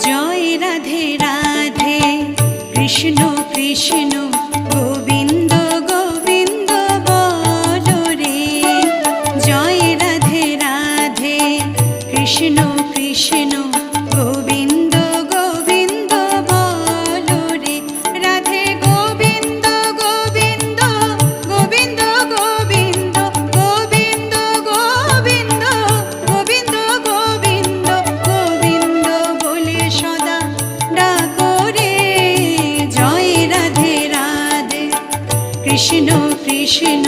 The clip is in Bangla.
জয় রাধে রাধে কৃষ্ণ কৃষ্ণ গোবিন্দ গোবিন্দ বলো রে। জয় রাধে রাধে কৃষ্ণ কৃষ্ণ গোবিন্দ গোবিন্দ বলো রে। রাধে গোবিন্দ গোবিন্দ গোবিন্দ গোবিন্দ গোবিন্দ গোবিন্দ গোবিন্দ গোবিন্দ গোবিন্দ বলে সদা ডাকো রে। জয় রাধে রাধে কৃষ্ণ কৃষ্ণ